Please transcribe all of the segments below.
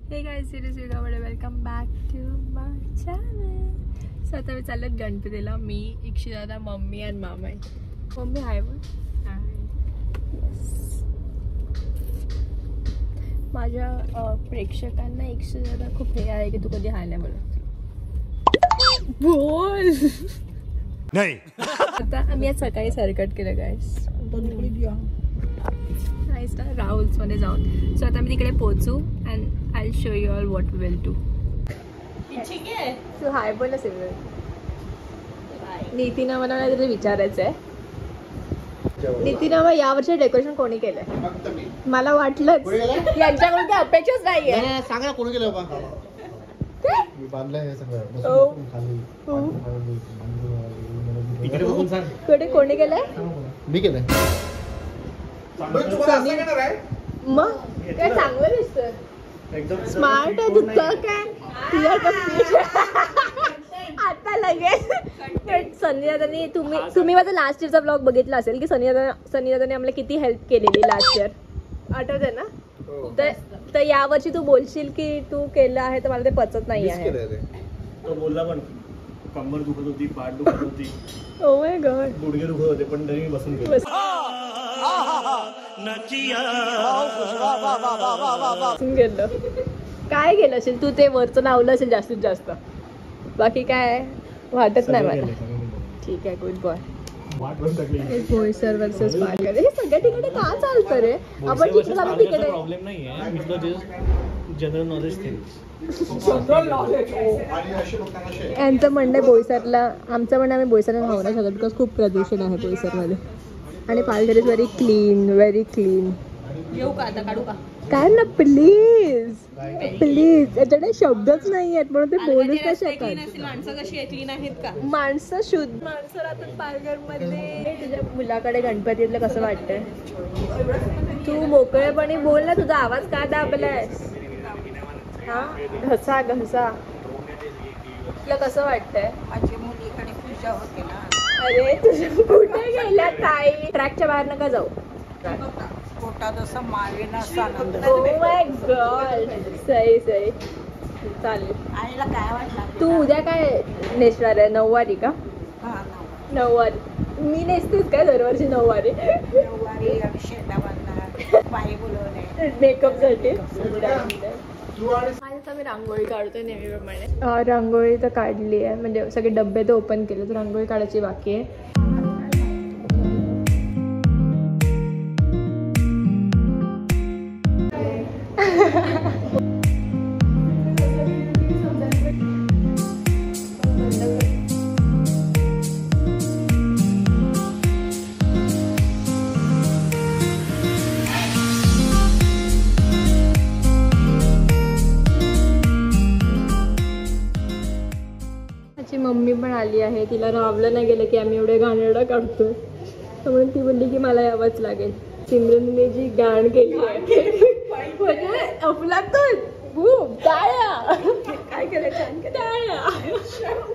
Hey guys, it is Yoga. Welcome back to my channel. So आता मी चालत गणपतीला. मी Ikshita, mummy आणि मामा आहे. मम्मी हाय बोल. येस. माझ्या प्रेक्षकांना इक्षिता खूप हे आहे की तू कधी हाय नाही बोलत. बोल नाही. आता आम्ही आज सकाळी सरकट केलं गाईस. राहुल्स मध्ये जाऊन. सो आता मी तिकडे पोहोचू and I show you all what we will do. So hi बोल असेल. नितीना मला काहीतरी विचारायचं आहे. नितीना यावर्षी डेकोरेशन कोणी केलंय? मला वाटलंच यांच्याकडून काही अपेक्षाच नाहीये. सांगा कोणी केलं बाबा? कोणी केलंय? मी केलंय. मग काय चांगलं दिसतं. स्मार्ट आहे तुझं काय आता लगेच. सनी दादानी तुम्ही माझा लास्ट इयरचा ब्लॉग बघितला असेल की सनी दादाने आम्हाला किती हेल्प केलेली लास्ट इयर. आठवते ना? तर यावर्षी तू बोलशील की तू केलं आहे तर मला ते पचत नाही आहे. तो बोलला पण कंबर दुखत होती, पाठ दुखत होती, ओ माय गॉड, गुडघे दुखत होते, पण तरी मी बसून गेलो. काय केलं असेल तू? ते वरचं लावलं असेल जास्तीत जास्त. बाकी काय वाटत नाही मला. ठीक आहे, good boy. Boisar versus Palghar हे सगळ्या ठिकाणी का चालतं रे? आपण तिकडे प्रॉब्लेम नाही आहे. जनरल नॉलेज यांचं म्हणणं बोईसरला, आमचं म्हणणं आम्ही बोईसरला राहू नाही शकत बिकॉज खूप प्रदूषण आहे बोईसरमध्ये. आणि Palghar is very clean, very clean. येऊ का आता? काढू का? काय ना प्लीज प्लीज. याच्याकडे शब्दच नाही आहेत म्हणून ते बोलूच नाही शकत. माणसं कशी क्लीन आहेत का? माणसं शुद्ध माणसं राहतात पालघर मध्ये. तुझ्या मुलाकडे गणपतीतलं कसं वाटतंय? तू मोकळेपणे बोल ना. तुझा आवाज का दाबलायस? हा, घसा घसा. तुला कसं वाटतंय? माझ्या मुलीकडे पूजा होते ना. अरे तुझ्या कुठे गेल्या ताई? ट्रॅकच्या बाहेर नका जाऊ. पोटात असं मावेन असं आनंद. Oh my God. सही सही, चालेल. आईला काय वाटलं? तू उद्या काय नेसणार आहे? नऊवारी का? हा, नऊवारी. मी नेसतेच काय दरवर्षी नऊवारी? नऊवारी आणि शेंडा बांधणार, बाई बोलवणे मेकअप साठी. आज मी रांगोळी काढतोय नेहमीप्रमाणे. रांगोळी तर काढली आहे, म्हणजे सगळे डब्बे तर ओपन केले, तर रांगोळी काढायची बाकी आहे. मम्मी पण आली आहे. तिला रावलं नाही गेलं की आम्ही एवढे घाणेरडा काढतो, त्यामुळे ती बोलली की मला यावंच लागेल. सिमरनने जी गाण केली आहे अफलातून काय केलं? छान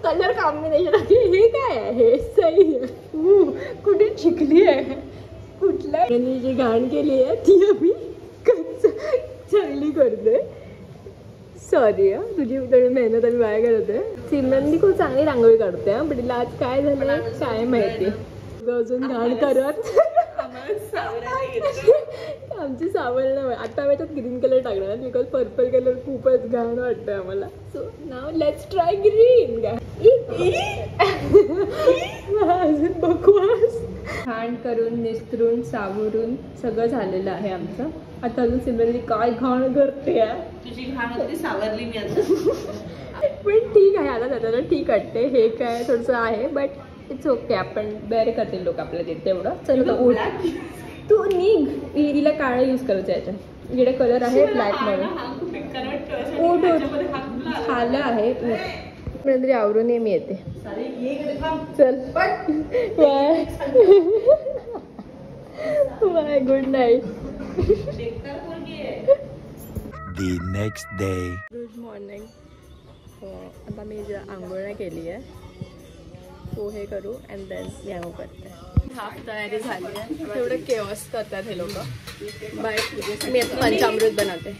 कलर कॉम्बिनेशन. हे काय आहे? सही आहे. कुठे शिकली आहे? कुठल्या जी गाण केली आहे ती आम्ही चांगली करतोय. सॉरी तुझी थोडी मेहनत आम्ही वाया करतोय. सिमरननी खूप चांगली रांगोळी काढते पण तिला आज काय झालं काय माहिती. अजून घाण करत आमची सावरण. आता आम्ही त्यात ग्रीन कलर टाकणार बिकॉज पर्पल कलर खूपच घाण वाटतोय आम्हाला. So now let's try green. अजून बकवास. घाण करून निस्तरून सावरून सगळं झालेलं आहे आमचं. आता अजून सिमरननी काय घाण करते. तुझी घाण होती, सावरली मी आता. पण ठीक आहे, आता त्याला ठीक वाटते. हे काय थोडंसं आहे बट इट्स ओके. आपण बेअर करतील लोक आपल्या तिथे तेवढं. चल उठ, तू निघ. हिला काळं यूज करायचं याच्यात. इकडे कलर आहे ब्लॅक म्हणून. उठ उठ, खालं आहे. उठ तरी आवरून ये, मी येते. चल bye bye, good night. The next day. Good morning. आता मी आंघोळ नाही केली आहे. पोहे करू अँड देन मी आंघोळ करते. हाफ तयारी झाली आहे. तेवढं केवस करतात हे लोक. बाय. मी आता पंचामृत बनवते.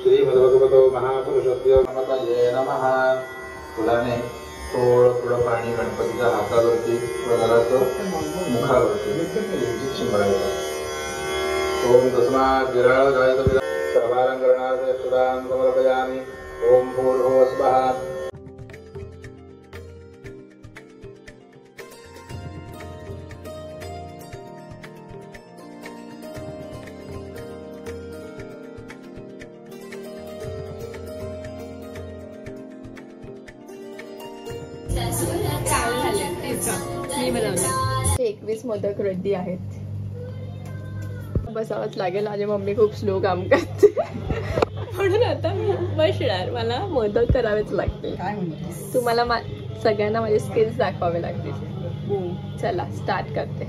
श्रीमद्भगवतो महापुरुषस्य नमः. फुलाने थोडं पाणी गणपतीच्या हातावरती व घराचं मुखावरती शिंपडायचं. ओम तस्मात् विराळ गायत्री प्रभारं करणारे सुदान समर्पयामि. ओम भूर्भुवः स्वः. मी बनवले 21 मोदक रेडी आहेत. बसावंच लागेल. माझी मम्मी खूप स्लो काम करते म्हणून आता मी बसणार. मला मोदक करावेच लागतील. तुम्हाला सगळ्यांना माझे स्किल्स दाखवावे लागतील. चला स्टार्ट करते.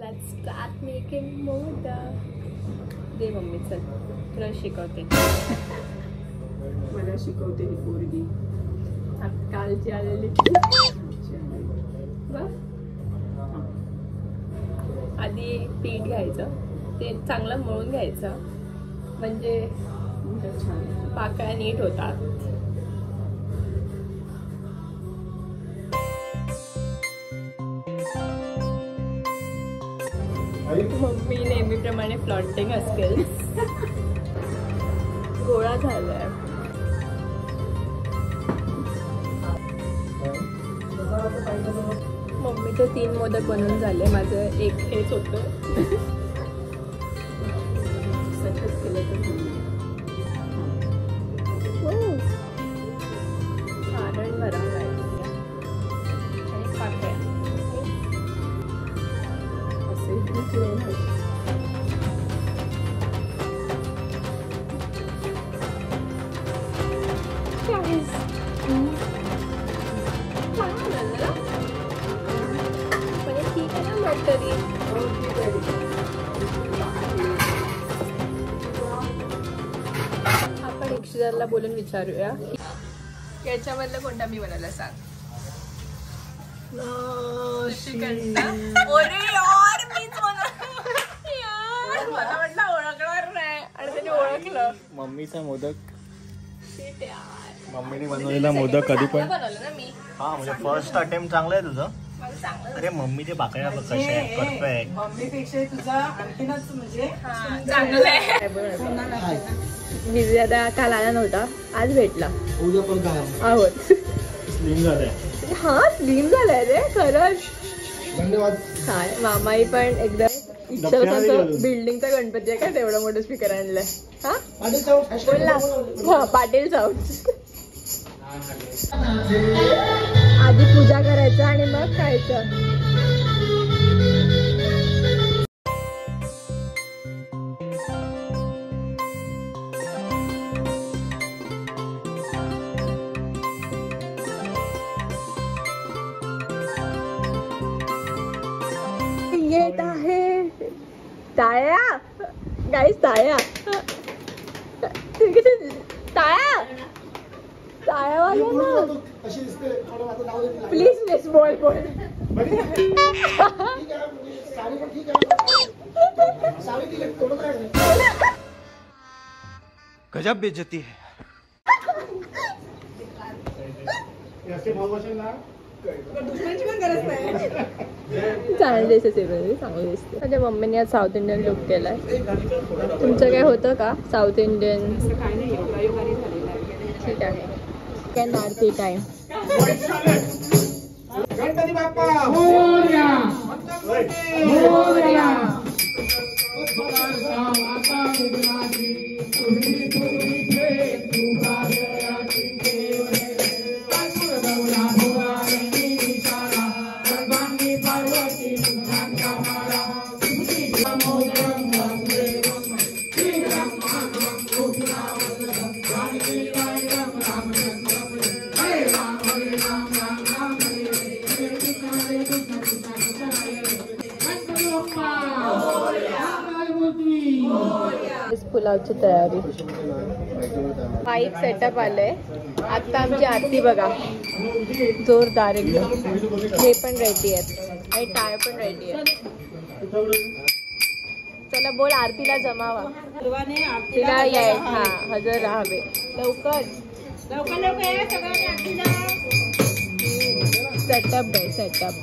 Let's start making modak. They mummy चल तुला शिकवते. मला शिकवते ही पोरगी कालची आलेली. आधी पीठ घ्यायचं. ते चांगलं मळून घ्यायचं म्हणजे पाकळ्या नीट होतात. मम्मी नेहमीप्रमाणे फ्लॉन्टिंग स्किल्स. गोळा झालाय. मम्मीचे 3 मोदक बनवून झाले. माझं एक हेच होतं. सारण भरावं लागेल आणि पाकळ्या असे आपण अक्षराला बोलून विचारूया याच्यामधलं कोणता मी बनवला सांग. मला म्हटलं ओळखणार नाही आणि त्याने ओळखलं. मम्मीचा मोदक. मम्मीने बनवलेला मोदक कधी पण बनवलं ना मी. हा म्हणजे फर्स्ट अटेम्प्ट चांगला आहे तुझं. अरे मम्मीचे बाकड्या कशा आहेत परफेक्ट. मम्मीपेक्षा तुझा आणखीनच म्हणजे चांगलं आहे. विजय दादा काल आला नव्हता. आज भेटला. उद्या पण काय आहोत. स्लिम झालंय. हा स्लिम झालाय रे खरंच. धन्यवाद. काय मामाई पण एकदम इच्छा बिल्डिंगचा गणपती आहे का तेवढं मोठं स्पीकर आणलंय. हा बोल ना. पाटील साऊथ. आधी पूजा करायचं आणि मग खायचं. येत आहे टाळ्या गाईस. टाळ्या टाळ्या टाळ्या वाजवा ना प्लीज. प्लीज बोल बोल. गजब बेइज्जती है. चांगलं दिसते. चांगलं दिसते. माझ्या मम्मीने आज साऊथ इंडियन लुक केलाय. तुमचं काय होतं का साऊथ इंडियन? ठीक आहे. कॅन आरती टाइम. गणपती बाप्पा मोरया. मोरया. पुलावची तयारी. 5 सेटअप आले. आता आमची आरती बघा. जोरदार एकदम. हे पण रेडी आहेत आणि टाळ पण रेडी आहे. चला बोल आरतीला जमावा. तिला याय हा हजर राहावे. लवकर लवकर लवकर या सगळ्यांनी आरतीला. सेटअप आहे सेटअप.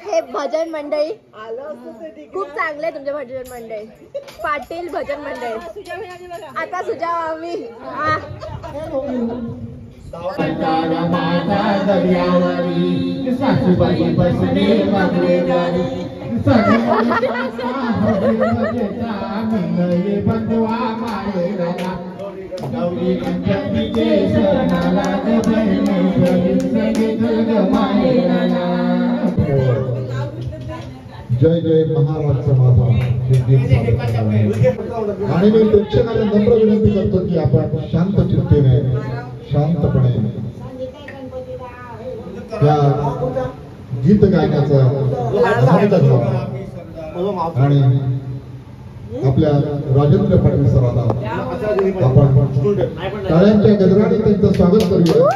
हे भजन मंडळी खूप चांगले तुमचे भजन मंडळी. पाटील भजन मंडळी. आता सुजाव आम्ही जय जय महाराष्ट्र माझा. आणि मी प्रेक्षकांना नम्र विनंती करतो की आपण शांत चित्तेने शांतपणे त्या गीत गायनाचा आनंद घ्यावा आणि आपल्या राजेंद्र पाटील सरांना आपण टाळ्यांच्या गजराने त्यांचं स्वागत करूया.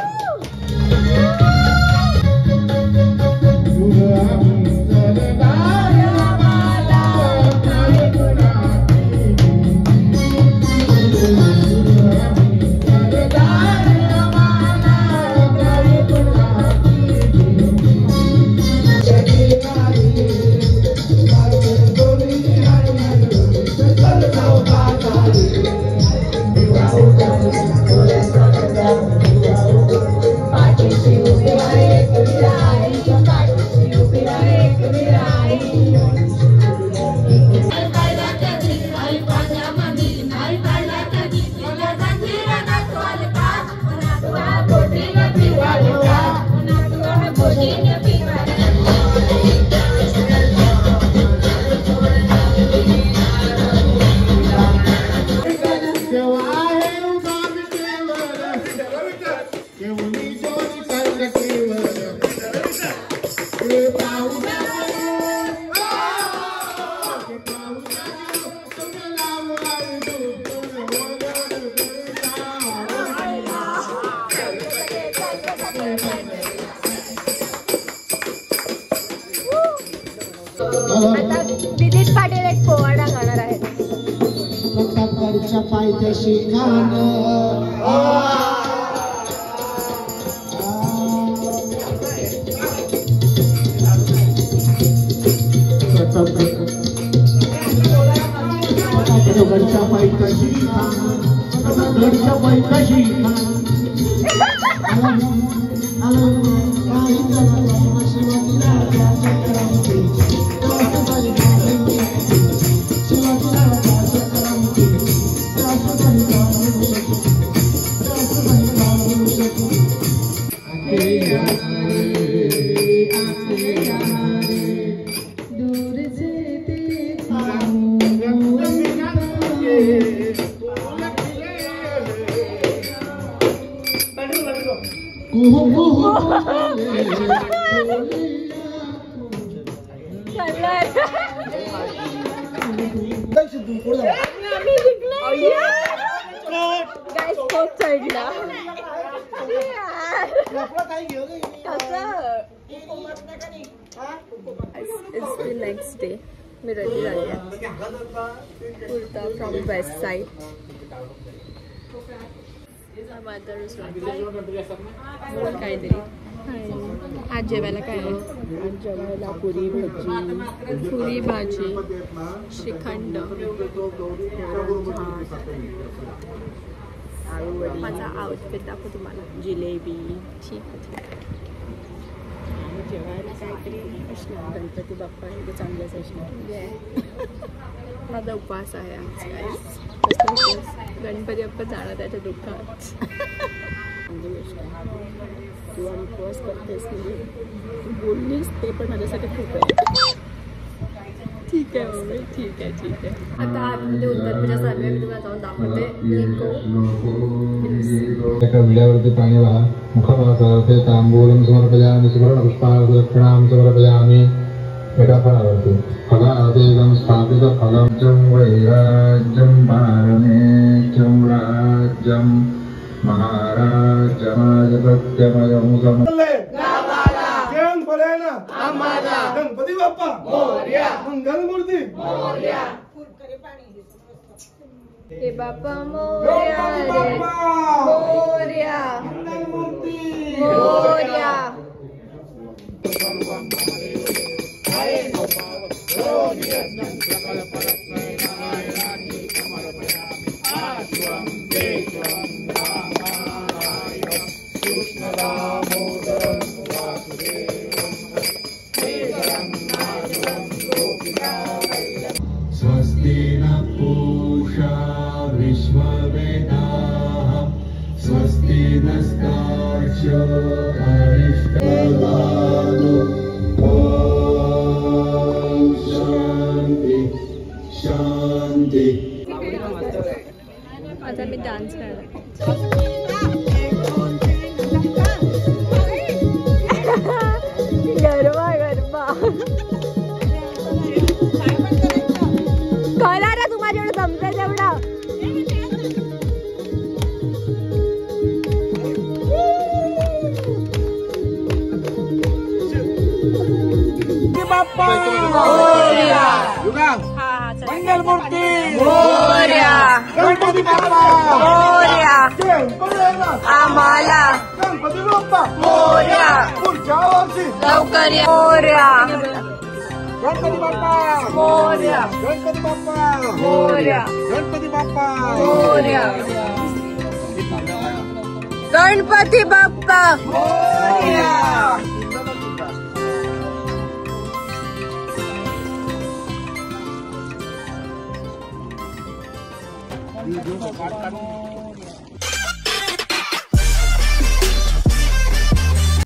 आता दिलीप पाटील एक पोवाडा गाणार आहेत. पायथ्याशी खान गडच्या पायथ्याशी गडच्या पायथ्याशी It's the next day. मी रेडी झाली आहे. Kurta from Westside. बोल काहीतरी. आज जेवायला काय आहे? आज जेवायला पुरी भाजी, श्रीखंड, माझा आउटफिट दाखव तुम्हाला. जिलेबी. ठीक आहे. जेवायला काहीतरी असणार. गणपती बाप्पा हे तर चांगलंच असणार. माझा उपवास आहे आज. गणपती बाप्पा जाणार त्याच्या दुःखात. चांगली गोष्ट आहे. तू उपवास करतेस म्हणजे तू बोललीस ते पण माझ्यासाठी खूप आहे. ठीक आहे मम्मी. ठीक आहे. आता आतमध्ये उत्तरपूजा सर्व मी तुम्हाला जाऊन दाखवते. एका विड्यावरती पाणी वाहा. मुखवासार्थे तांबूलं समर्पयामि. सुवर्णपुष्पाणि समर्पयामि. एका फळावरती फलादेकं स्थापितं फलं चं वैराज्यं पारमेष्ठं राज्यं महाराजमाजप्रत्यमयं गणपती बाप्पा मोरया. मंगलमूर्ती मोरया. हे बाप्पा मोरया रे मोरया. मोरया. स्वस्ति न पूषा विश्ववेदाः स्वस्ति नस्तार्क्ष्यो अरिष्टवादो. शांति. आता मी डान्स करणार. गरबा करा ना तुम्हाला जेवढं जमतंय तेवढं. मंगलमूर्ती मोरया. गणपती बाप्पा मोरया. आम्हाला गणपती बाप्पा मोरया. पुढच्या वर्षी लवकर या. मोरया. गणपती बाप्पा मोरया. गणपती बाप्पा मोरया. गणपती बाप्पा मोरया. गणपती बाप्पा मोरया.